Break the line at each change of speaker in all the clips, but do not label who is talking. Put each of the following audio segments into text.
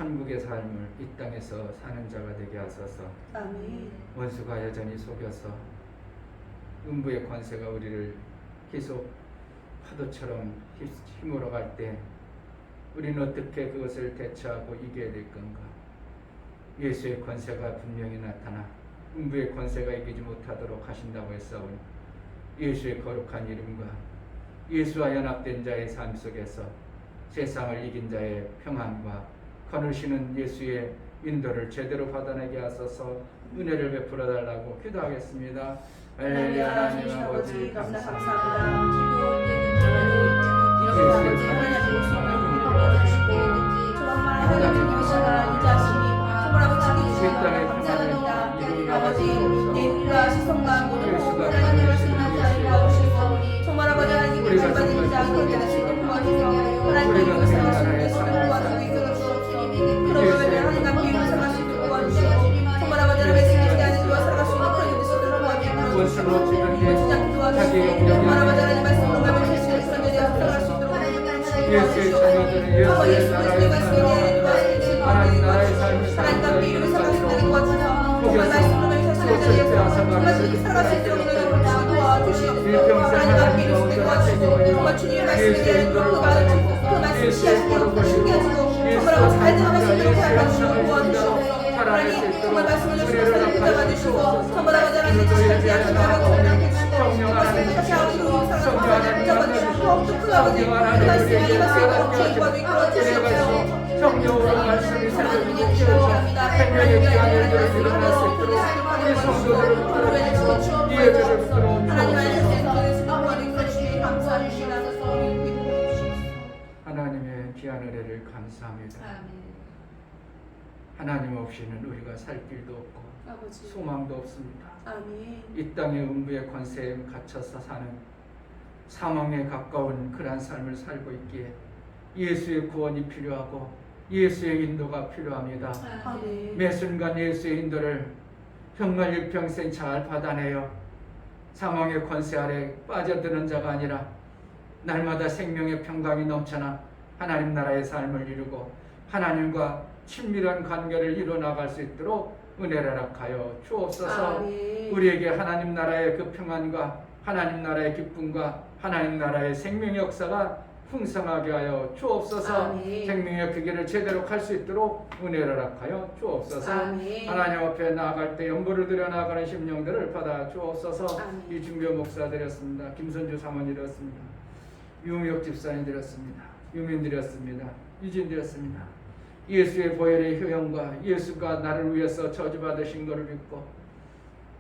천국의 삶을 이 땅에서 사는 자가 되게 하소서.
아멘.
원수가 여전히 속여서 음부의 권세가 우리를 계속 파도처럼 휘몰아 갈 때 우리는 어떻게 그것을 대처하고 이겨야 될 건가? 예수의 권세가 분명히 나타나 음부의 권세가 이기지 못하도록 하신다고 했사오니 예수의 거룩한 이름과 예수와 연합된 자의 삶 속에서 세상을 이긴 자의 평안과 거느시는 예수의 인도를 제대로 받아내게 하소서. 은혜를 베풀어 달라고 기도하겠습니다. 할렐루야. 하나님 아버지 감사합니다. 예수의 자녀들은 예수의 나라의 삶을 하나님 나라의 삶을 살아가는 이름을 살아가는 도와주셔서 정말 말씀으로 살아가는 살아갈 수 있도록 도와주시옵소서. 하나님 앞에 이루시게 도와주시고 정말 주님의 말씀에 대한 그 말씀 시야시도록 신기하시고 정말 잘 들어갈 수 있도록 도와주시고 도와주시옵소서. 하나님 정말 말씀을 주시고 사랑을 붙잡아주시고 정말 아버지 하나님 주시는 귀한 하나님을 사랑해주시고 말씀을 다시 아버지로 사랑을 붙잡아주시고 더욱더 그 아버지 그 말씀을 이 말씀을 기도하고 이끌어주시옵소서. 성령으로 말씀이 새롭게 주옵소서. 생명의 귀한 일들을 일어날 수 있도록 우리 성도들을 붙들어주시고 예배를 붙들어주시옵소서. 하나님의 귀한 은혜를 감사합니다. 하나님 없이는 우리가 살 길도 없고
아버지.
소망도 없습니다.
아멘.
이 땅의 음부의 권세에 갇혀서 사는 사망에 가까운 그러한 삶을 살고 있기에 예수의 구원이 필요하고
예수의 인도가 필요합니다.
아멘.
매 순간 예수의 인도를 정말 일평생 잘 받아내요. 상황의 권세 아래 빠져드는 자가 아니라 날마다 생명의 평강이 넘쳐나 하나님 나라의 삶을 이루고 하나님과 친밀한 관계를 이루어나갈 수 있도록 은혜를 허락하여 주옵소서.
아멘.
우리에게 하나님 나라의 그 평안과 하나님 나라의 기쁨과 하나님 나라의 생명의 역사가 풍성하게 하여 주옵소서.
아멘.
생명의 그 길을 제대로 갈 수 있도록 은혜를 허락하여 주옵소서.
아멘.
하나님 앞에 나아갈 때 연보를 드려 나아가는 심령들을 받아 주옵소서.
아멘.
이준교 목사 드렸습니다. 김선주 사모님 드렸습니다. 유미옥 집사님 드렸습니다. 유민 드렸습니다. 유진 드렸습니다. 예수의 보혈의 효용과 예수가 나를 위해서 저주받으신 것을 믿고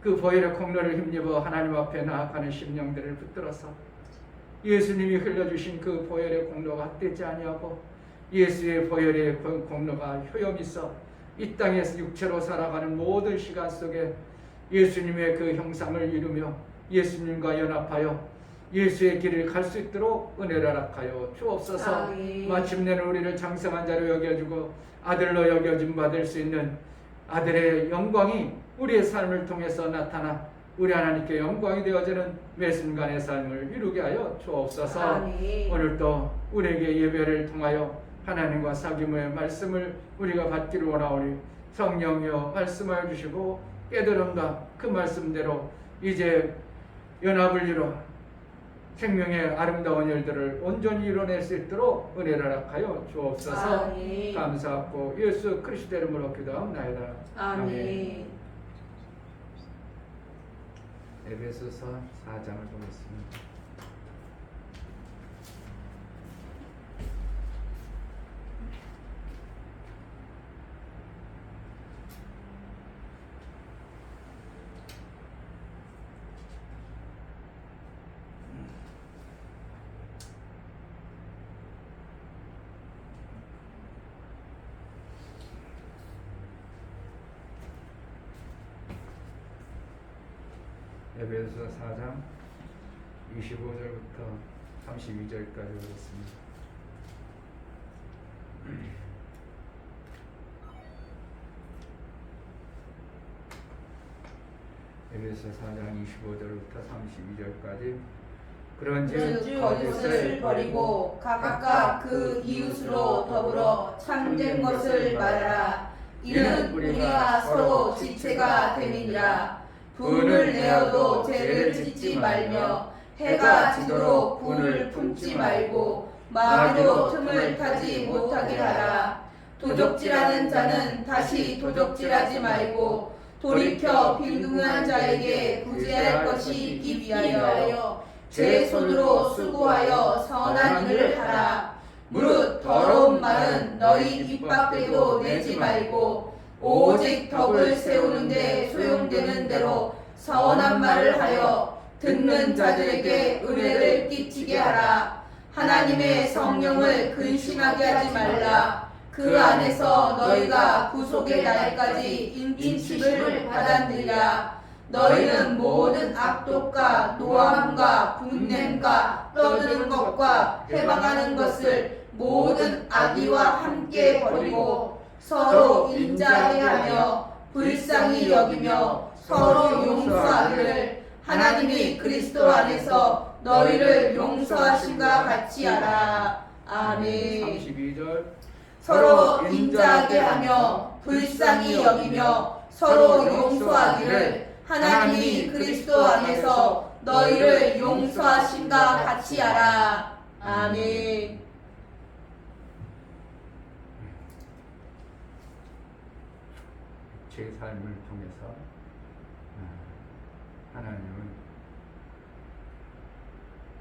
그 보혈의 공로를 힘입어 하나님 앞에 나아가는 심령들을 붙들어서 예수님이 흘려주신 그 보혈의 공로가 헛되지 아니하고 예수의 보혈의 공로가 효용이 있어 이 땅에서 육체로 살아가는 모든 시간 속에 예수님의 그 형상을 이루며 예수님과 연합하여 예수의 길을 갈 수 있도록 은혜를 허락하여 주옵소서.
아멘.
마침내는 우리를 장성한 자로 여겨주고 아들로 여겨줌 받을 수 있는 아들의 영광이 우리의 삶을 통해서 나타나 우리 하나님께 영광이 되어지는 매 순간의 삶을 이루게 하여 주옵소서.
아멘.
오늘도 우리에게 예배를 통하여 하나님과 사귐의 말씀을 우리가 받기를 원하오니 성령이여 말씀하여 주시고 깨달음과 그 말씀대로 이제 연합을 이루어 생명의 아름다운 일들을 온전히 이뤄낼 수 있도록 은혜를 허락하여 주옵소서.
아멘.
감사하고 예수 그리스도 이름으로 기도합나이다.
아멘.
에베소서 4장을 보겠습니다. 에베소서 4장 25절부터 32절까지 보겠습니다. 에베소서 4장 25절부터 32절까지
그런즉 거짓을 버리고 각각 그 이웃으로 더불어 참된 것을 말하라. 이는 우리가 서로 지체가 됨이니라. 분을 내어도 죄를 짓지 말며 해가 지도록 분을 품지 말고 마귀도 틈을 타지 못하게 하라. 도적질하는 자는 다시 도적질하지 말고 돌이켜 빈궁한 자에게 구제할 것이 있기 위하여 제 손으로 수고하여 선한 일을 하라. 무릇 더러운 말은 너희 입 밖에도 내지 말고 오직 덕을 세우는데 소용되는 대로 선한 말을 하여 듣는 자들에게 은혜를 끼치게 하라. 하나님의 성령을 근심하게 하지 말라. 그 안에서 너희가 구속의 날까지 인침을 받았느니라. 너희는 모든 악독과 노함과 분냄과 떠드는 것과 해방하는 것을 모든 악의와 함께 버리고 서로 인자하게 하며 불쌍히 여기며 서로 용서하기를 하나님이 그리스도 안에서 너희를 용서하심과 같이 하라. 아멘.
32절
서로 인자하게 하며 불쌍히 여기며 서로 용서하기를 하나님이 그리스도 안에서 너희를 용서하심과 같이 하라. 아멘.
제 삶을 통해서 하나님은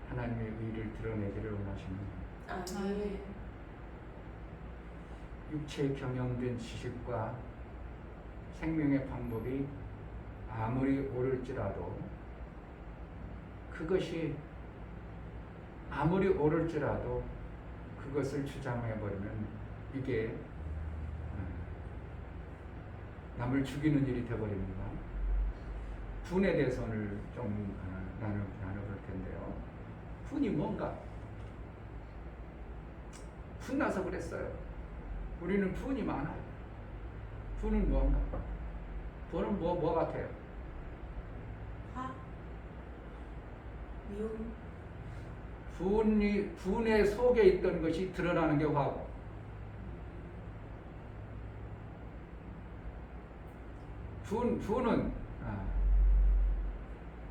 하나님의 의를 드러내기를 원하십니다.
아멘.
육체에 경영된 지식과 생명의 방법이 아무리 옳을지라도 그것이 아무리 옳을지라도 그것을 주장해버리면 이게 남을 죽이는 일이 되어버립니다. 분에 대해서 오늘 좀 나눠볼 텐데요. 분이 뭔가? 분나서 그랬어요. 우리는 분이 많아요. 분은 뭔가? 분은 뭐 같아요?
화, 미움,
분의 속에 있던 것이 드러나는 게 화고, 분은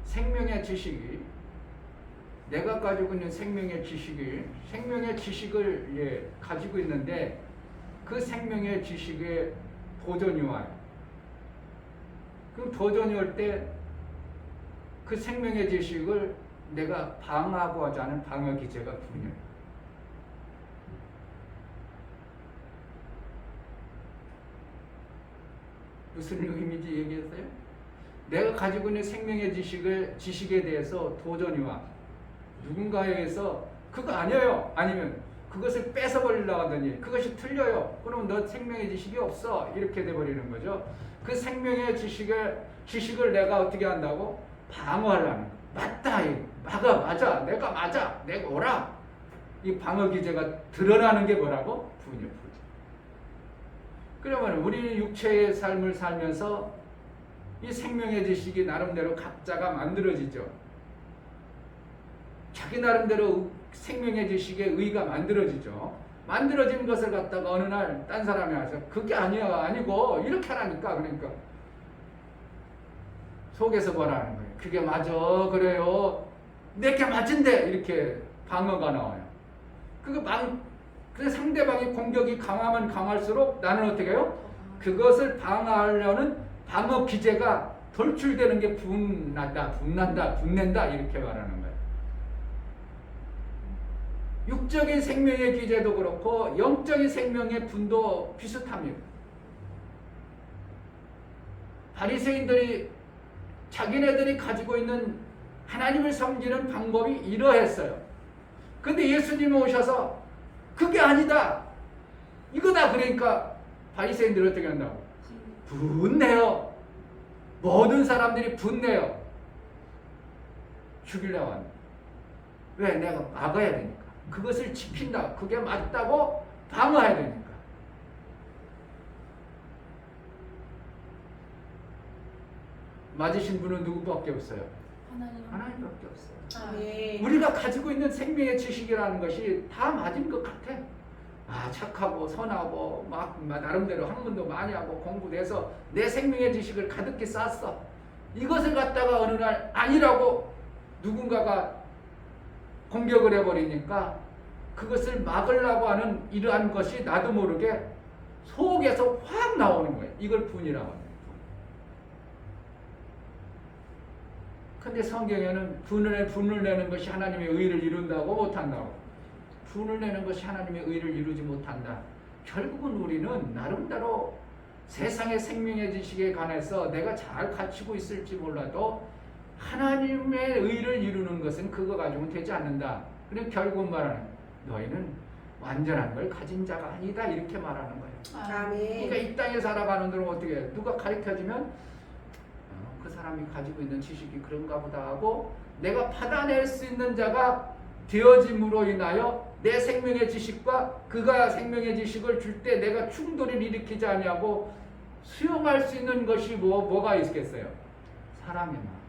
생명의 지식이, 내가 가지고 있는 생명의 지식을 가지고 있는데 그 생명의 지식에 도전이 와요. 그럼 도전이 올 때 그 생명의 지식을 내가 방어하고 하자는 방어 기제가 분이에요. 무슨 의미인지 얘기했어요? 내가 가지고 있는 생명의 지식에 대해서 도전이 와. 누군가에 의해서 그거 아니에요. 아니면 그것을 뺏어버리려고 하더니 그것이 틀려요. 그럼 너 생명의 지식이 없어. 이렇게 돼버리는 거죠. 그 생명의 지식을 내가 어떻게 한다고? 방어하려는 거. 맞다. 맞아. 내가 맞아. 내가 옳아. 이 방어 기제가 드러나는 게 뭐라고? 분이요. 분. 그러면 우리는 육체의 삶을 살면서 이 생명의 지식이 나름대로 각자가 만들어지죠. 자기 나름대로 생명의 지식에 의의가 만들어지죠. 만들어진 것을 갖다가 어느 날 딴 사람이 와서 그게 아니고 이렇게 하라니까. 그러니까 속에서 뭐라 하는 거예요? 그게 맞아, 그래요. 내게 맞은데 이렇게 방어가 나와요. 그 상대방의 공격이 강하면 강할수록 나는 어떻게 해요? 그것을 방어하려는 방어 기제가 돌출되는 게 분낸다 이렇게 말하는 거예요. 육적인 생명의 기제도 그렇고 영적인 생명의 분도 비슷합니다. 바리새인들이 자기네들이 가지고 있는 하나님을 섬기는 방법이 이러했어요. 근데 예수님이 오셔서 그게 아니다, 이거다. 그러니까 바리새인들이 어떻게 한다고? 분내요. 모든 사람들이 분내요. 죽이려고 합니다. 왜? 내가 막아야 되니까. 그것을 지킨다. 그게 맞다고 방어해야 되니까. 맞으신 분은 누구밖에 없어요? 하나님밖에 없어요.
네.
우리가 가지고 있는 생명의 지식이라는 것이 다 맞은 것 같아. 착하고 선하고 막 나름대로 학문도 많이 하고 공부돼서 내 생명의 지식을 가득히 쌓았어. 이것을 갖다가 어느 날 아니라고 누군가가 공격을 해버리니까 그것을 막으려고 하는 이러한 것이 나도 모르게 속에서 확 나오는 거예요. 이걸 분이라고 합니다. 근데 성경에는 분을 내는 것이 하나님의 의를 이룬다고 못한다고. 분을 내는 것이 하나님의 의를 이루지 못한다. 결국은 우리는 나름대로 세상의 생명의 지식에 관해서 내가 잘 갖추고 있을지 몰라도 하나님의 의를 이루는 것은 그거 가지고는 되지 않는다. 그리고 결국은 말하는 너희는 완전한 걸 가진 자가 아니다. 이렇게 말하는 거예요.
아멘.
그러니까 이 땅에 살아가는 동안 어떻게 해요? 누가 가르쳐주면 그 사람이 가지고 있는 지식이 그런가 보다 하고 내가 받아낼 수 있는 자가 되어짐으로 인하여 내 생명의 지식과 그가 생명의 지식을 줄 때 내가 충돌을 일으키지 아니하고 수용할 수 있는 것이 뭐가 있겠어요? 사랑의 마음.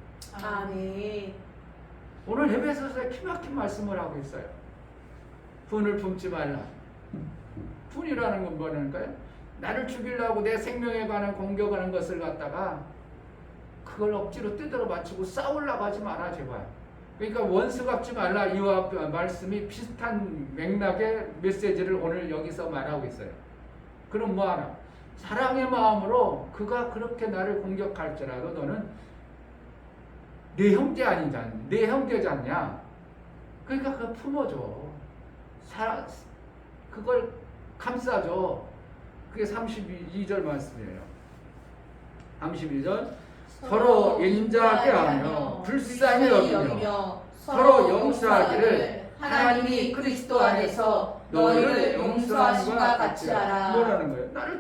아멘.
오늘 에베소서에 기막힌 말씀을 하고 있어요. 분을 품지 말라. 분이라는 건 뭐냐니까요? 나를 죽이려고 내 생명에 관한 공격하는 것을 갖다가 그걸 억지로 뜯어 맞추고 싸우려고 하지 마라 제발. 그러니까 원수 갚지 말라. 이와 말씀이 비슷한 맥락의 메시지를 오늘 여기서 말하고 있어요. 그럼 뭐하나? 사랑의 마음으로 그가 그렇게 나를 공격할지라도 너는 내 형제 아니냐? 내 형제지 않냐? 그러니까 그걸 품어줘. 그걸 감싸줘. 그게 32절 말씀이에요. 32절 서로 인자하게 하며 불쌍히 여기며 서로 용서하기를 하나님이 그리스도 안에서 너희를 용서하심과 같이 하라. 뭐라는 거예요? 나를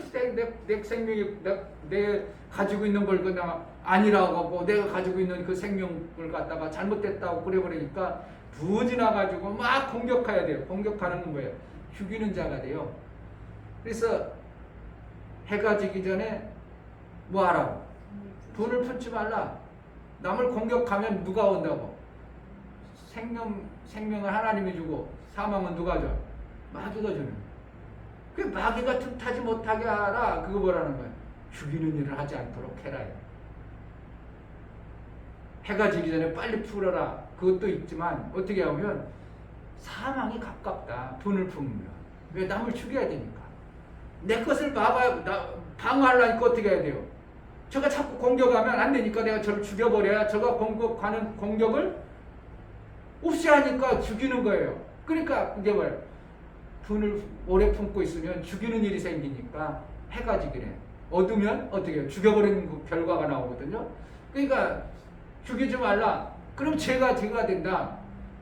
내 생명이 내 가지고 있는 걸 그냥 아니라고 하고 내가 가지고 있는 그 생명을 갖다가 잘못됐다고 그래버리니까 부지나 가지고 막 공격해야 돼요. 공격하는 건 뭐예요? 죽이는 자가 돼요. 그래서 해가 지기 전에 뭐 하라고? 분을 품지 말라. 남을 공격하면 누가 온다고? 생명을 하나님이 주고 사망은 누가 줘? 마귀가 주는. 그 마귀가 틈타지 못하게 하라. 그거 뭐라는 거야? 죽이는 일을 하지 않도록 해라. 해가 지기 전에 빨리 풀어라. 그것도 있지만 어떻게 하면 사망이 가깝다. 분을 품으면. 왜? 남을 죽여야 되니까. 내 것을 방어하려니까 어떻게 해야 돼요? 저가 자꾸 공격하면 안 되니까 내가 저를 죽여버려야 저가 공격하는 공격을 없이 하니까 죽이는 거예요. 그러니까 이제 뭐예요? 분을 오래 품고 있으면 죽이는 일이 생기니까 해가 지기래. 어두면 어떻게 해요? 죽여버리는 그 결과가 나오거든요. 그러니까 죽이지 말라. 그럼 죄가 된다.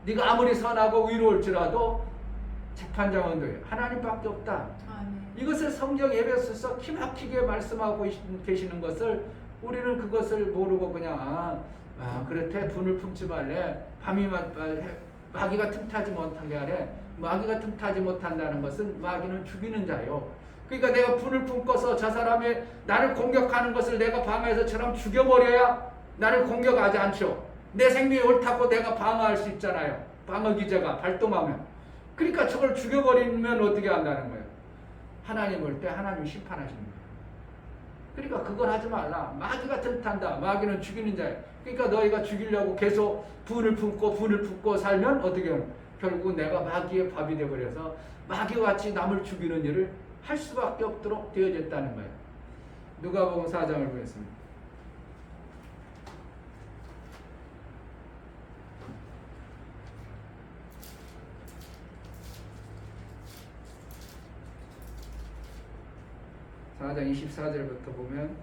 네가 아무리 선하고 위로올지라도 재판장은 너희 하나님밖에 없다. 이것을 성경 에베소서 기막히게 말씀하고 계시는 것을 우리는 그것을 모르고 그냥 그렇대. 분을 품지 말래. 밤이 마귀가 틈타지 못하게 하래. 마귀가 틈타지 못한다는 것은 마귀는 죽이는 자요. 그러니까 내가 분을 품고서 저 사람이 나를 공격하는 것을 내가 방어해서 저럼 죽여버려야 나를 공격하지 않죠. 내 생명이 옳다고 내가 방어할 수 있잖아요. 방어 기제가 발동하면. 그러니까 저걸 죽여버리면 어떻게 한다는 거예요? 하나님 볼 때 하나님 심판하시는 거예요. 그러니까 그걸 하지 말라. 마귀가 틈탄다. 마귀는 죽이는 자예요. 그러니까 너희가 죽이려고 계속 분을 품고 살면 어떻게 해요? 결국 내가 마귀의 밥이 되어버려서 마귀와 같이 남을 죽이는 일을 할 수밖에 없도록 되어졌다는 거예요. 누가복음 4장을 보겠습니다. 장 24절부터 보면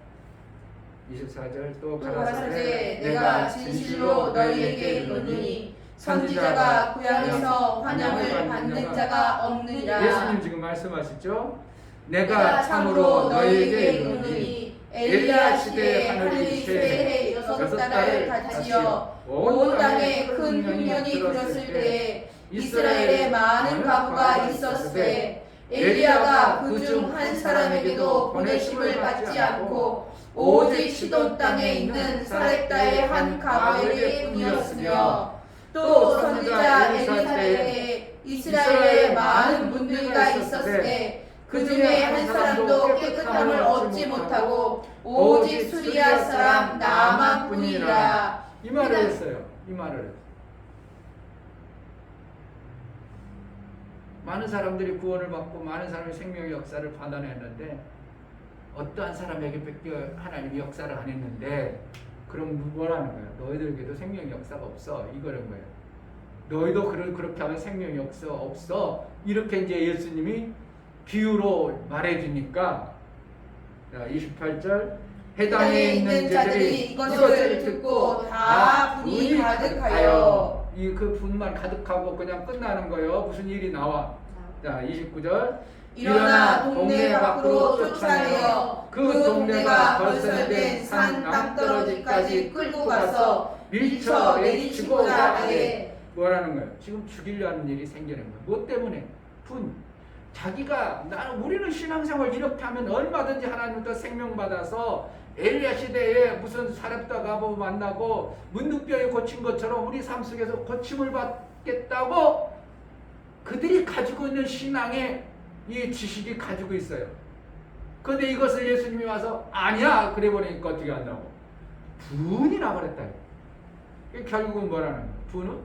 24절 또 가라사대
내가 진실로 너희에게 이르노니 선지자가 고향에서 환영을 받는 자가 없느니라.
예수님 지금 말씀하시죠? 내가 참으로 너희에게 이르노니 엘리야 시대에 하늘이 새 여섯 달을 다지어 온 땅에 큰 흉년이 들었을 때에 이스라엘에 많은 가구가 있었을 때 엘리야가 그중 한 사람에게도 보내심을 받지 않고 오직 시돈 땅에 있는 사렙다의 한 가구에게 뿐이었으며 또 선지자 엘리사에게 이스라엘에 많은 문들가 있었을 때 그 중에 한 사람도 깨끗함을 얻지 못하고 오직 수리아 사람 나만 뿐이라. 이 말을 했어요. 이 말을. 많은 사람들이 구원을 받고 많은 사람이 생명의 역사를 받아냈는데 어떠한 사람에게밖에 하나님이 역사를 안 했는데 그럼 뭐라는 거예요? 너희들에게도 생명의 역사가 없어. 이거는 거예요. 너희도 그렇게 하면 생명의 역사가 없어. 이렇게 이제 예수님이 비유로 말해주니까 28절 해당에 있는 자들이 이것을 듣고 다 분이 가득하여 그 분만 가득하고 그냥 끝나는 거예요. 무슨 일이 나와. 자 29절
일어나 동네 밖으로 쫓아내어 그 동네가 벌설된 산 땅떨어지까지 끌고 가서 밀쳐 내리치고자 하되.
뭐라는 거예요? 지금 죽이려 하는 일이 생기는 거예요. 뭐 때문에? 분. 자기가 우리는 신앙생활 이렇게 하면 얼마든지 하나님부터 생명받아서 엘리야 시대에 무슨 사렙다 가보 만나고 문둥병이 고친 것처럼 우리 삶 속에서 고침을 받겠다고 그들이 가지고 있는 신앙의 이 지식이 가지고 있어요. 그런데 이것을 예수님이 와서 아니야 그래 버리니까 어떻게 한다고? 분이 나버렸다. 결국은 뭐라는 거야? 분은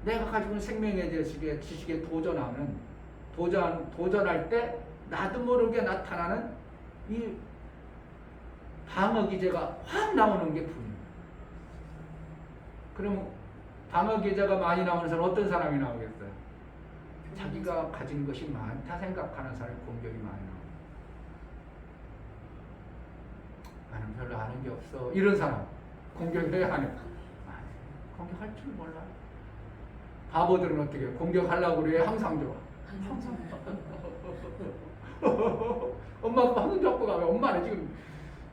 내가 가지고 있는 생명의 지식에 도전할 때 나도 모르게 나타나는 이 방어 기제가 확 나오는 게 분이에요. 그럼 방어 기제가 많이 나오는 사람 어떤 사람이 나오겠어요? 자기가 가진 것이 많다 생각하는 사람이 공격이 많이 나와요. 나는 별로 아는 게 없어. 이런 사람 공격을 해야 하냐? 공격할 줄 몰라. 바보들은 어떻게 해요? 공격하려고 그래. 항상 좋아. 엄마 아빠 한손 잡고 가면 엄마는 지금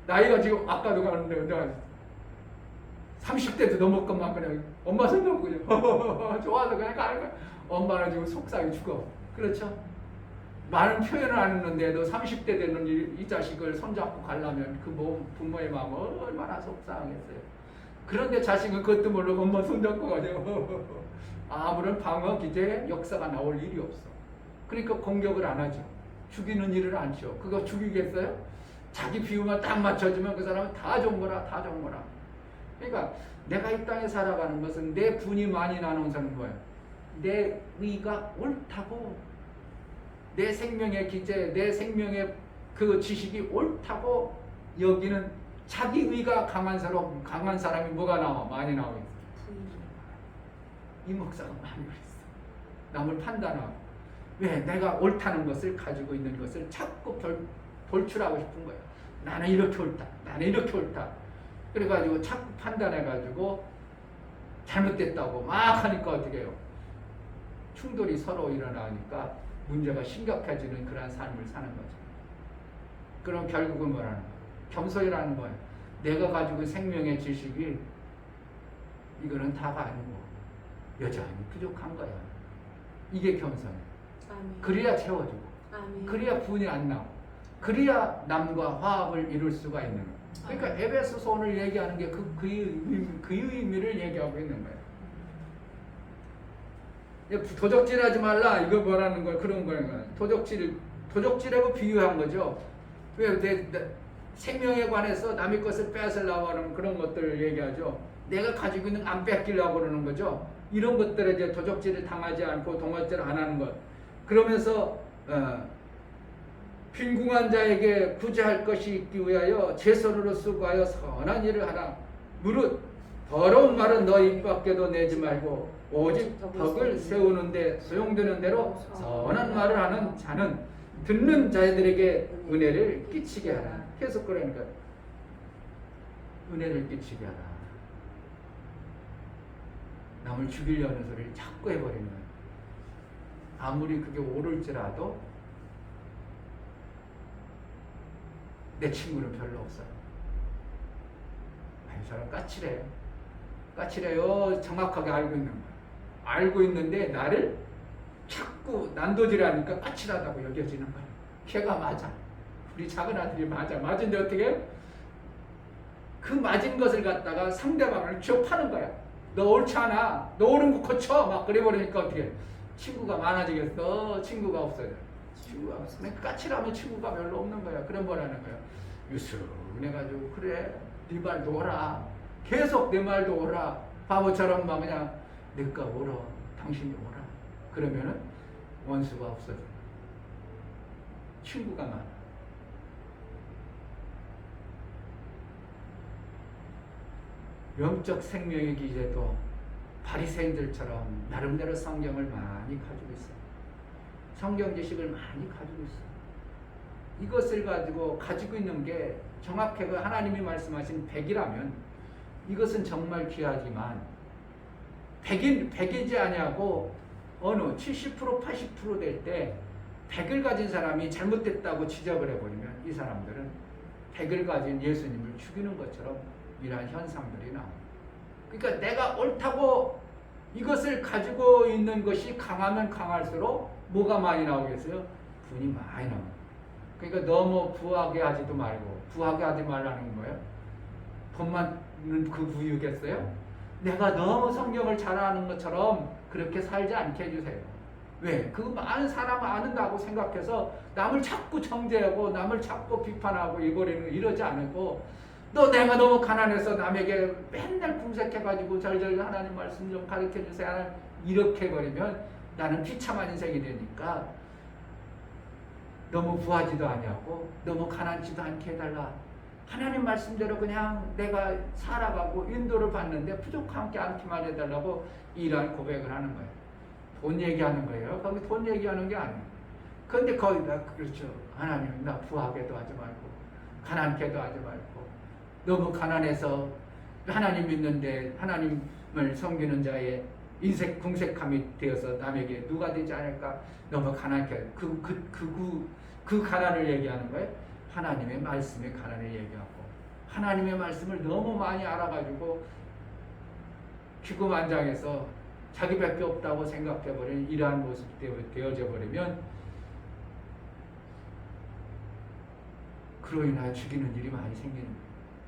나이가 지금 아까도 가는데 내가 30대도 넘을 것만 그냥 엄마 손 잡고 그냥 좋아서 그냥 가는 거야. 엄마는 지금 속상해 죽어. 그렇죠? 많은 표현을 안 했는데도 30대 되는 이 자식을 손잡고 가려면 그 부모의 마음은 얼마나 속상하겠어요. 그런데 자식은 그것도 모르고 엄마 손잡고 가죠. 아무런 방어 기제의 역사가 나올 일이 없어. 그러니까 공격을 안 하죠. 죽이는 일을 안 쳐. 그거 죽이겠어요? 자기 비유만 딱 맞춰주면 그 사람은 다 좋은 거라, 다 좋은 거라. 그러니까 내가 이 땅에 살아가는 것은 내 분이 많이 나는 것은 뭐예요? 내 의가 옳다고, 내 생명의 기제, 내 생명의 그 지식이 옳다고 여기는 자기 의가 강한 사람이 뭐가 나와? 많이 나오겠어. 이 목사가 많이 그랬어. 남을 판단하고. 왜? 내가 옳다는 것을 가지고 있는 것을 자꾸 돌출하고 싶은 거야. 나는 이렇게 옳다. 나는 이렇게 옳다. 그래가지고 자꾸 판단해가지고 잘못됐다고 막 하니까 어떻게 해요? 충돌이 서로 일어나니까 문제가 심각해지는 그런 삶을 사는 거죠. 그럼 결국은 뭐라는 거야? 겸손이라는 거예요. 내가 가지고 생명의 지식이 이거는 다가 아니고 여전히 부족한 거야. 이게 겸손이에요. 그래야 채워주고, 그래야 분이 안 나고, 그래야 남과 화합을 이룰 수가 있는 거예요. 그러니까 에베소서 오늘 얘기하는 게 그 의미를 얘기하고 있는 거예요. 도적질하지 말라 이거 뭐라는 걸 그런 거예요. 도적질하고 비유한 거죠. 왜 내 생명에 관해서 남의 것을 빼앗으려고 하는 그런 것들을 얘기하죠. 내가 가지고 있는 안 뺏기려고 그러는 거죠. 이런 것들에 이제 도적질을 당하지 않고 동업질 안 하는 것. 그러면서 빈궁한 자에게 구제할 것이 있기 위하여 제 손으로 수고하여 선한 일을 하라. 무릇 더러운 말은 너 입 밖에도 내지 말고 오직 덕을 세우는데 소용되는 대로 선한 말을 하는 자는 듣는 자들에게 은혜를 끼치게 하라. 계속 그러니까 은혜를 끼치게 하라. 남을 죽이려는 소리를 자꾸 해버리는 거예요. 아무리 그게 옳을지라도 내 친구는 별로 없어요. 이 사람 까칠해요. 까칠해요. 정확하게 알고 있는 거예요. 알고 있는데 나를 자꾸 난도질하니까 까칠하다고 여겨지는 거예요. 걔가 맞아. 우리 작은 아들이 맞아. 맞은데 어떻게 해요? 그 맞은 것을 갖다가 상대방을 취업하는 거야. 너 옳지 않아. 너 옳은 거 고쳐. 막 그래버리니까 어떻게 해? 친구가 많아지겠어? 친구가 없어져. 친구가 없어. 까칠하면 친구가 별로 없는 거야. 그런 거라는 거야. 유순해가지고 그래. 네 말도 옳아. 계속 내 말도 옳아. 바보처럼 막 그냥 내가 옳아. 당신이 옳아. 그러면은 원수가 없어져. 친구가 많아. 영적 생명의 기제도 바리새인들처럼 나름대로 성경을 많이 가지고 있어요. 성경 지식을 많이 가지고 있어요. 이것을 가지고 있는 게 정확하게 하나님이 말씀하신 100이라면 이것은 정말 귀하지만 100이지 아니하고 어느 70% 80% 될 때 100을 가진 사람이 잘못됐다고 지적을 해버리면 이 사람들은 100을 가진 예수님을 죽이는 것처럼 이러한 현상들이 나옵니다. 그러니까 내가 옳다고 이것을 가지고 있는 것이 강하면 강할수록 뭐가 많이 나오겠어요? 분이 많이 나옵니다. 그러니까 너무 부하게 하지도 말고, 부하게 하지 말라는 거예요. 돈 많은 그 부유겠어요? 내가 너무 성경을 잘 아는 것처럼 그렇게 살지 않게 해주세요. 왜? 그 많은 사람 아는다고 생각해서 남을 자꾸 정죄하고 남을 자꾸 비판하고 이러지 않고 너 내가 너무 가난해서 남에게 맨날 궁색해가지고 절절 하나님 말씀 좀 가르쳐주세요. 이렇게 해버리면 나는 비참한 인생이 되니까 너무 부하지도 아니하고 너무 가난지도 않게 해달라. 하나님 말씀대로 그냥 내가 살아가고 인도를 받는데 부족하지 않기만 해달라고 이러한 고백을 하는 거예요. 돈 얘기하는 거예요. 거기 돈 얘기하는 게 아니에요. 그런데 거기다 그렇죠. 하나님 나 부하게도 하지 말고 가난케도 하지 말고 너무 가난해서 하나님 믿는데 하나님을 섬기는 자의 인색 궁색함이 되어서 남에게 누가 되지 않을까 너무 가난케 그 가난을 얘기하는 거예요. 하나님의 말씀의 가난을 얘기하고 하나님의 말씀을 너무 많이 알아가지고기고만장해서 자기밖에 없다고 생각해버린 이러한 모습이 되어져 버리면 그로 인하여 죽이는 일이 많이 생기는 거예요.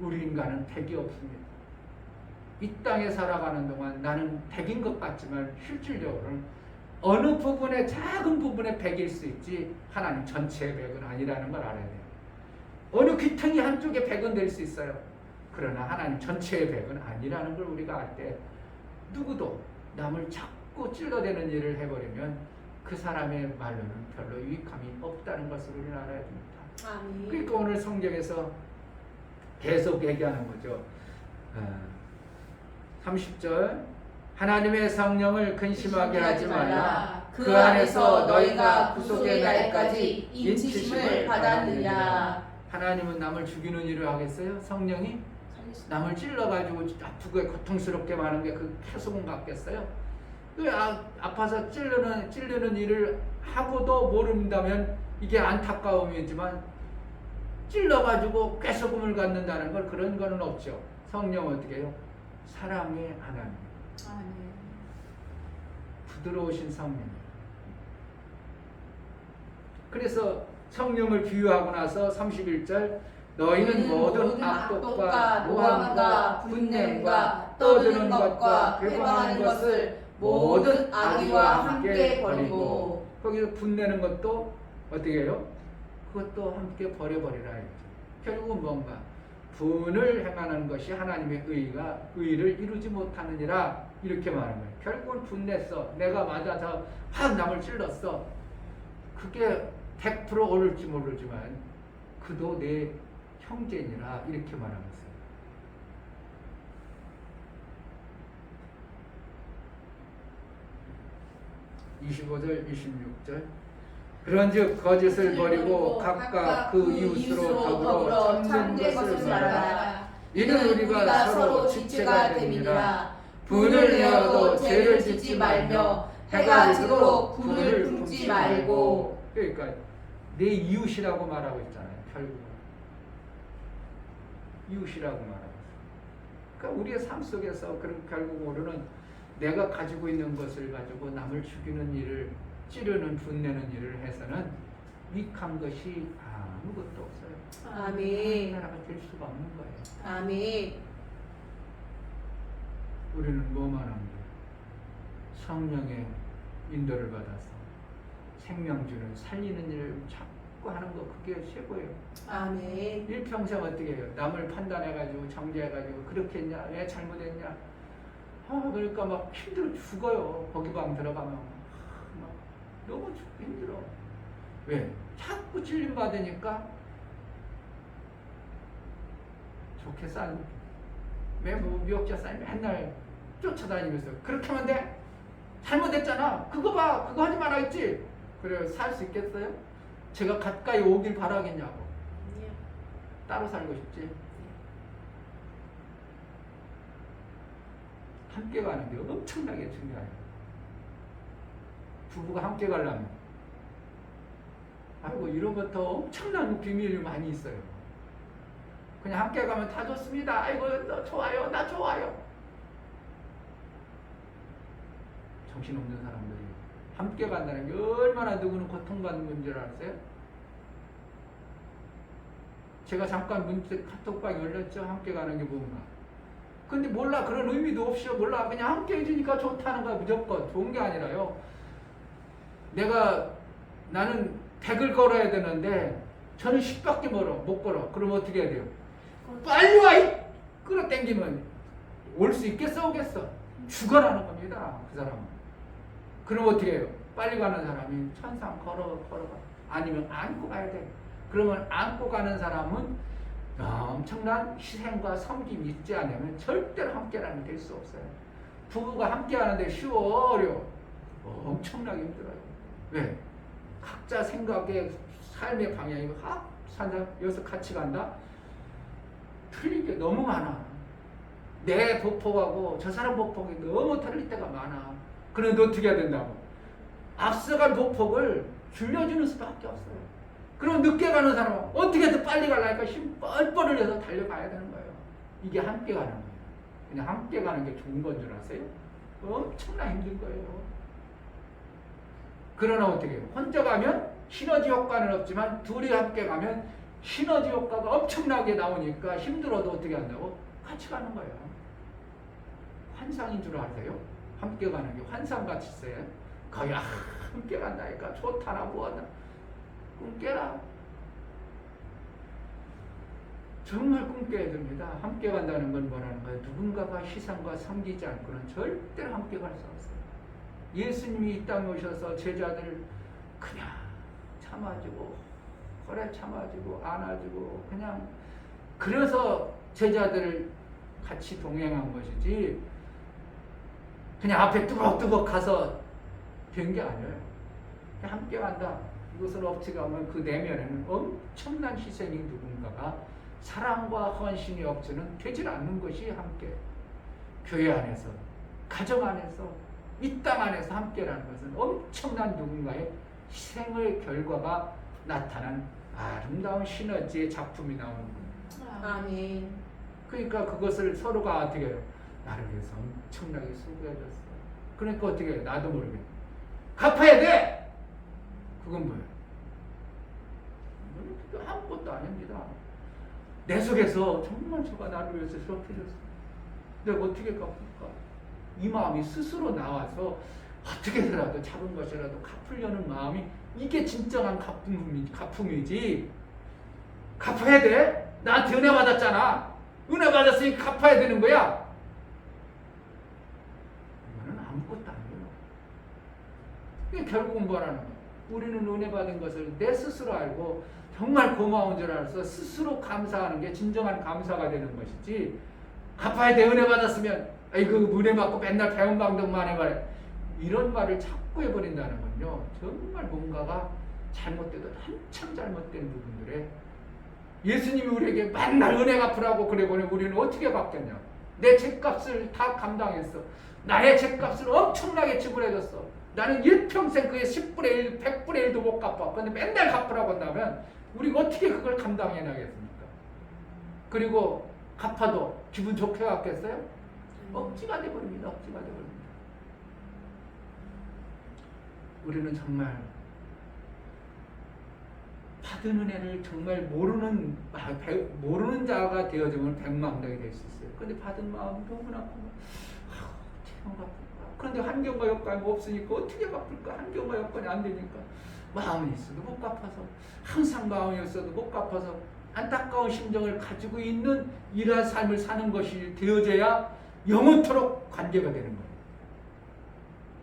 우리 인간은 백이 없습니다. 이 땅에 살아가는 동안 나는 백인 것 같지만 실질적으로는 어느 부분에 작은 부분에 백일 수 있지 하나님 전체의 백은 아니라는 걸 알아야 돼요. 어느 귀퉁이 한쪽에 백은 될 수 있어요. 그러나 하나님 전체의 백은 아니라는 걸 우리가 알 때 누구도 남을 자꾸 찔러대는 일을 해버리면 그 사람의 말로는 별로 유익함이 없다는 것을 우리는 알아야 됩니다.
아멘.
그러니까 오늘 성경에서 계속 얘기하는 거죠. 30절 하나님의 성령을 근심하게 하지 말라.
그 안에서 너희가 구속의 날까지 인치심을 받았느니라.
하나님은 남을 죽이는 일을 하겠어요? 성령이 남을 찔러가지고 아프게 고통스럽게 마는 게 그 캐소금 같겠어요? 왜 아파서 찌르는 일을 하고도 모른다면 이게 안타까움이지만 찔러가지고 꾀소금을 갖는다는 걸 그런 거는 없죠. 성령은 어떻게 해요? 사랑의 하나님.
아멘.
부드러우신 성령. 그래서 성령을 비유하고 나서 31절 너희는 모든 악독과 노함과 분냄과 떠드는 것과 회방하는 것을 모든 악의와 함께 버리고 거기서 분내는 것도 어떻게 해요? 그것도 함께 버려버리라 했죠. 결국은 뭔가 분을 행하는 것이 하나님의 의를 이루지 못하느니라 이렇게 말하는 거예요. 결국은 분냈어. 내가 맞아서 확 남을 찔렀어. 그게 100% 옳을지 모르지만 그도 내 형제니라 이렇게 말하고 있어요. 25절 26절 그런즉 거짓을 버리고 각각 그 이웃으로 더불어 참된 것을 말하라. 이는 우리가 서로 지체가 됨이라. 분을 내어도 죄를 짓지 말며 해가 지도록 분을 품지 말고. 그러니까 내 이웃이라고 말하고 있잖아요. 결국은 이웃이라고 말하고 있어요. 그러니까 우리의 삶 속에서 그런 결국 우리는 내가 가지고 있는 것을 가지고 남을 죽이는 일을 찌르는 분내는 일을 해서는 유익한 것이 아무것도 없어요.
아멘.
나라가 될 수가 없는 거예요.
아멘.
우리는 뭐만 하면 돼요? 성령의 인도를 받아서 생명 주는 살리는 일을 자꾸 하는 거 그게 최고예요.
아멘.
일평생 어떻게 해요? 남을 판단해가지고 정죄해가지고 그렇게 했냐? 왜 잘못했냐? 그러니까 막 힘들어 죽어요. 거기 방 들어가면 막 너무 죽기 힘들어. 왜? 자꾸 찔림 받으니까 좋게 싼 미역자 쌀 맨날 쫓아다니면서 그렇게 하면 돼? 잘못했잖아. 그거 봐. 그거 하지 말아 했지. 그래 살 수 있겠어요? 제가 가까이 오길 바라겠냐고. 따로 살고 싶지. 함께 가는 게 엄청나게 중요해요. 부부가 함께 가려면 아이고 이로부터 엄청난 비밀이 많이 있어요. 그냥 함께 가면 다 좋습니다. 아이고 너 좋아요. 나 좋아요. 정신없는 사람들이 함께 간다는 게 얼마나 누구는 고통받는 건 줄 알았어요? 제가 잠깐 카톡방에 올렸죠. 함께 가는 게 뭔가. 근데 몰라. 그런 의미도 없이 몰라. 그냥 함께 해주니까 좋다는 거야. 무조건. 좋은 게 아니라요. 나는 100을 걸어야 되는데 저는 10밖에 못 걸어. 그럼 어떻게 해야 돼요? 빨리 와! 끌어당기면 올 수 있겠어? 오겠어? 죽어라는 겁니다. 그 사람은. 그럼 어떻게 해요? 빨리 가는 사람이 천상 걸어가. 아니면 안고 가야 돼. 그러면 안고 가는 사람은 엄청난 희생과 섬김이 있지 않으면 절대로 함께라는 게 될 수 없어요. 부부가 함께 하는데 쉬워? 어려워? 엄청나게 힘들어요. 왜? 각자 생각의 삶의 방향이 여기서 같이 간다? 틀린 게 너무 많아. 내 보폭하고 저 사람 보폭이 너무 틀릴 때가 많아. 그런데 어떻게 해야 된다고? 앞서간 보폭을 줄여주는 수밖에 없어요. 그럼 늦게 가는 사람은 어떻게든 빨리 가려니까 힘 뻘뻘 흘려서 달려가야 되는 거예요. 이게 함께 가는 거예요. 그냥 함께 가는 게 좋은 건 줄 아세요? 엄청나 힘든 거예요. 그러나 어떻게 해요? 혼자 가면 시너지 효과는 없지만 둘이 함께 가면 시너지 효과가 엄청나게 나오니까 힘들어도 어떻게 한다고? 같이 가는 거예요. 환상인 줄 아세요? 함께 가는 게 환상같이 있어요. 거의 함께 간다니까 좋다나 뭐하나 꿈 깨라. 정말 꿈 깨야 됩니다. 함께 간다는 건 뭐라는 거예요? 누군가가 희생과 섬기지 않고는 절대로 함께 갈 수 없어요. 예수님이 이 땅에 오셔서 제자들을 그냥 참아주고 오래 참아주고 안아주고 그냥 그래서 제자들을 같이 동행한 것이지 그냥 앞에 뚜벅뚜벅 가서 된 게 아니에요. 그냥 함께 간다. 이것을 억지가면 그 내면에는 엄청난 희생이 누군가가 사랑과 헌신이 없이는 되질 않는 것이 함께 교회 안에서 가정 안에서 이 땅 안에서 함께라는 것은 엄청난 누군가의 희생의 결과가 나타난 아름다운 시너지의 작품이 나오는 거예요.
아멘.
그러니까 그것을 서로가 어떻게 해요? 나를 위해서 엄청나게 수고해줬어. 그러니까 어떻게 해요? 나도 모르게 갚아야 돼! 그건 뭐예요? 아무것도 아닙니다. 내 속에서 정말 저가 나를 위해서 저렇게 해줬어. 내가 어떻게 갚을까? 이 마음이 스스로 나와서 어떻게라도 작은 것이라도 갚으려는 마음이 이게 진정한 가품이지. 갚아야 돼? 나한테 은혜 받았잖아. 은혜 받았으니까 갚아야 되는 거야. 이거는 아무것도 아니에요. 이게 결국은 뭐라는 거야? 우리는 은혜 받은 것을 내 스스로 알고 정말 고마운 줄 알아서 스스로 감사하는 게 진정한 감사가 되는 것이지. 갚아야 돼. 은혜 받았으면 아이고 은혜 받고 맨날 배운 방법만 해봐라. 이런 말을 자꾸 해버린다는 건요. 정말 뭔가가 잘못돼도 한참 잘못된 부분들에 예수님이 우리에게 맨날 은혜 갚으라고 그래보니 우리는 어떻게 갚겠냐. 내 죗값을 다 감당했어. 나의 죗값을 엄청나게 지불해줬어. 나는 일평생 그의 10분의 1, 100분의 1도 못 갚아. 그런데 맨날 갚으라고 한다면 우리가 어떻게 그걸 감당해나겠습니까? 그리고 갚아도 기분 좋게 갚겠어요? 억지가 돼버립니다. 억지가 돼버립니다. 우리는 정말 받은 은혜를 정말 모르는 자가 되어지면 백망당이 될 수 있어요. 그런데 받은 마음이 너무나 어떻게 갚을까? 그런데 한경과 여건이 없으니까 어떻게 갚을까? 한경과 여건이 안 되니까 마음이 있어도 못 갚아서 항상 마음이 있어도 못 갚아서 안타까운 심정을 가지고 있는 이러한 삶을 사는 것이 되어져야 영원토록 관계가 되는 거예요.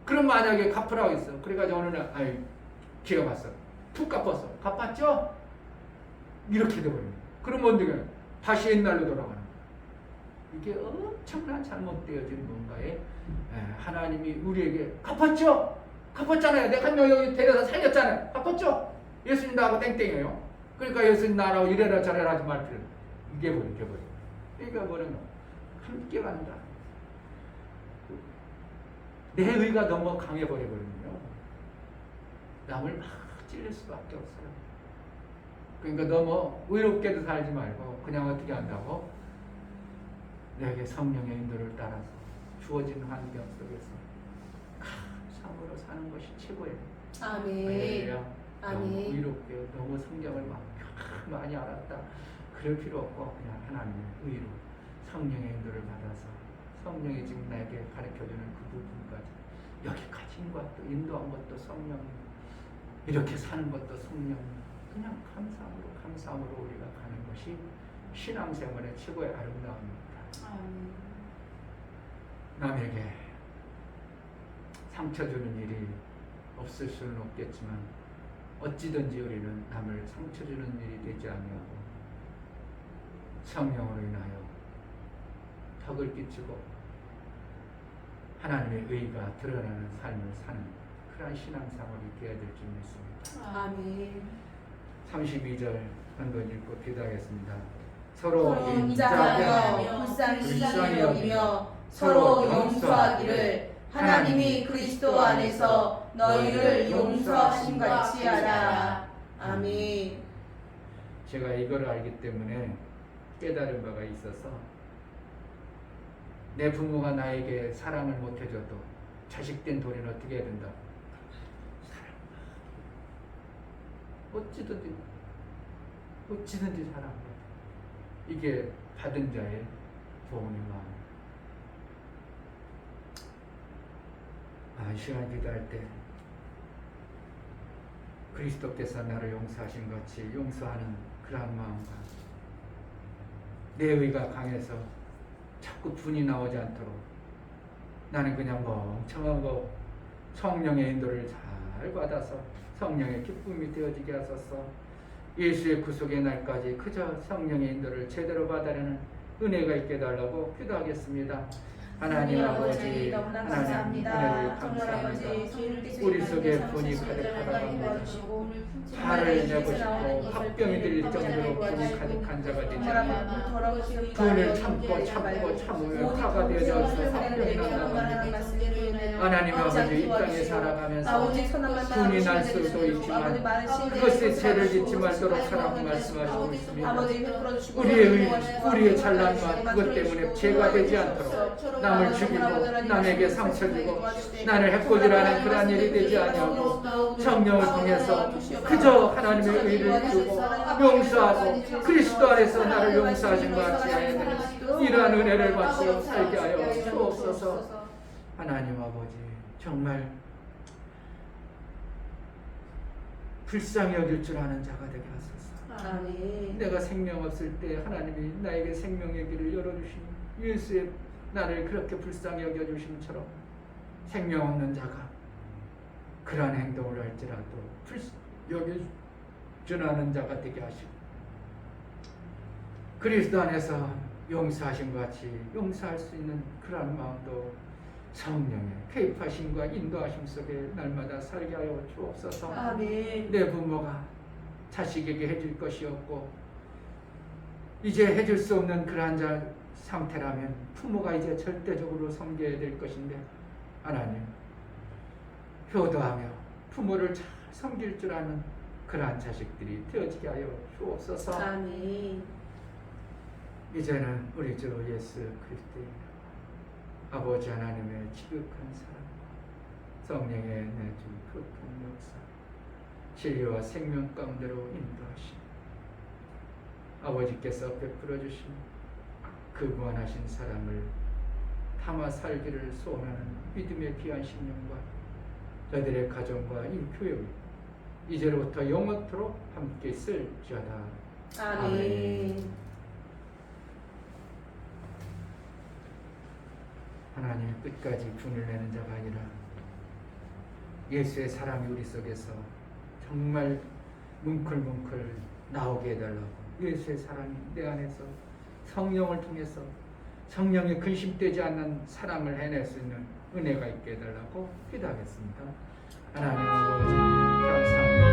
그럼 만약에 갚으라고 했어. 그래가지고 어느 날 기가 왔어. 툭 갚았어. 갚았죠? 이렇게 돼버려요. 그럼 어떻게 다시 옛날로 돌아가는 거예요. 이게 엄청난 잘못되어진 뭔가에 하나님이 우리에게 갚았죠? 갚았잖아요. 내가 한 명 여기 데려서 살렸잖아요. 갚았죠? 예수님 나하고 땡땡이에요. 그러니까 예수님 나라고 이래라 저래라 하지 말 필요. 이게 버려. 그러니까 뭐냐면 함께 간다. 내 의가 너무 강해버려버리면요. 남을 막 찔릴 수밖에 없어요. 그러니까 너무 의롭게도 살지 말고 그냥 어떻게 한다고? 내게 성령의 인도를 따라서 주어진 환경 속에서 감사함으로 사는 것이 최고예요.
아멘.
너무 의롭게 너무 성경을 막 많이 알았다. 그럴 필요 없고 그냥 하나님의 의로 성령의 인도를 받아서 성령이 지금 나에게 가르쳐주는 그 부분까지 여기까지인 것도 인도한 것도 성령, 이렇게 사는 것도 성령. 그냥 감사함으로 우리가 가는 것이 신앙생활의 최고의 아름다움입니다. 남에게 상처 주는 일이 없을 수는 없겠지만 어찌든지 우리는 남을 상처 주는 일이 되지 아니하고 성령으로 인하여 덕을 끼치고 하나님의 의가 드러나는 삶을 사는 그러한 신앙생활이 되어야 될 줄 믿습니다.
아멘.
32절 한번 읽고 기도하겠습니다. 서로
인자하며 불쌍히 여기며 서로 용서하기를 하나님이 그리스도 안에서 너희를 용서하신 같이 하라. 아멘.
제가 이걸 알기 때문에 깨달은 바가 있어서 내 부모가 나에게 사랑을 못 해줘도 자식된 도리는 어떻게 해야 된다? 사랑. 어찌든지 어찌든지 잘합니다. 이게 받은 자의 도움이 마음. 이 시간 기도할 때 그리스도께서 나를 용서하신 같이 용서하는 그러한 마음과 내 의가 강해서 자꾸 분이 나오지 않도록 나는 그냥 멍청하고 성령의 인도를 잘 받아서 성령의 기쁨이 되어지게 하소서. 예수의 구속의 날까지 그저 성령의 인도를 제대로 받으려는 은혜가 있게 달라고 기도하겠습니다. 하나님 아버지,
너무나
하나님
감사합니다.
은혜를
정말 아버지,
감사합니다. 우리 속에 분이 가득하다고 화를 내고 싶고 화병이 들릴 정도로 분이 가득한 자가 되지 분을 참고 참으며 화가 되어져서 화병이 난다고 합니다. 하나님 아버지, 이 땅에 살아가면서 분이 날 수도 있지만 그것에 죄를 짓지 말도록 하라고 말씀하시고 있습니다. 우리의 잘난 말 그것 때문에 죄가 되지 않도록 남을 죽이고 남에게 상처 주고 나를 해코지라는 그러한 일이 되지 아니하고 성령을 통해서 그저 하나님의 의를 주고 용서하고 그리스도 안에서 나를 용서하신 것 같이 하여는 이러한 은혜를 받고 살게 하여 주옵소서. 하나님 아버지, 정말 불쌍히 여길 줄 아는 자가 되게 하소서.
아멘.
내가 생명 없을 때 하나님이 나에게 생명의 길을 열어주시니 예수의 나를 그렇게 불쌍히 여겨주심처럼 생명 없는 자가 그러한 행동을 할지라도 여겨주는 자가 되게 하시고 그리스도 안에서 용서하신 것 같이 용서할 수 있는 그러한 마음도 성령의 개입하심과 인도하심 속에 날마다 살게 하여 주옵소서.
아멘.
내 부모가 자식에게 해줄 것이 없고 이제 해줄 수 없는 그러한 상태라면 부모가 이제 절대적으로 섬겨야 될 것인데 하나님 효도하며 부모를 잘 섬길 줄 아는 그러한 자식들이 되어지게 하여 주옵소서.
아멘.
이제는 우리 주 예수 그리스도의 아버지 하나님의 지극한 사랑, 성령의 내주 극한 역사, 진리와 생명 가운데로 인도하시니 아버지께서 베풀어 주신 그 무한하신 사랑을 담아 살기를 소원하는 믿음의 귀한 심령과 저들의 가정과 이 교회 이제로부터 영원토록 함께 있을지어다.
아멘.
하나님 끝까지 분을 내는 자가 아니라 예수의 사랑이 우리 속에서 정말 뭉클뭉클 나오게 해달라고 예수의 사랑이 내 안에서 성령을 통해서 성령의 근심되지 않는 사랑을 해낼 수 있는 은혜가 있게 해달라고 기도하겠습니다. 하나님 아버지 감사합니다.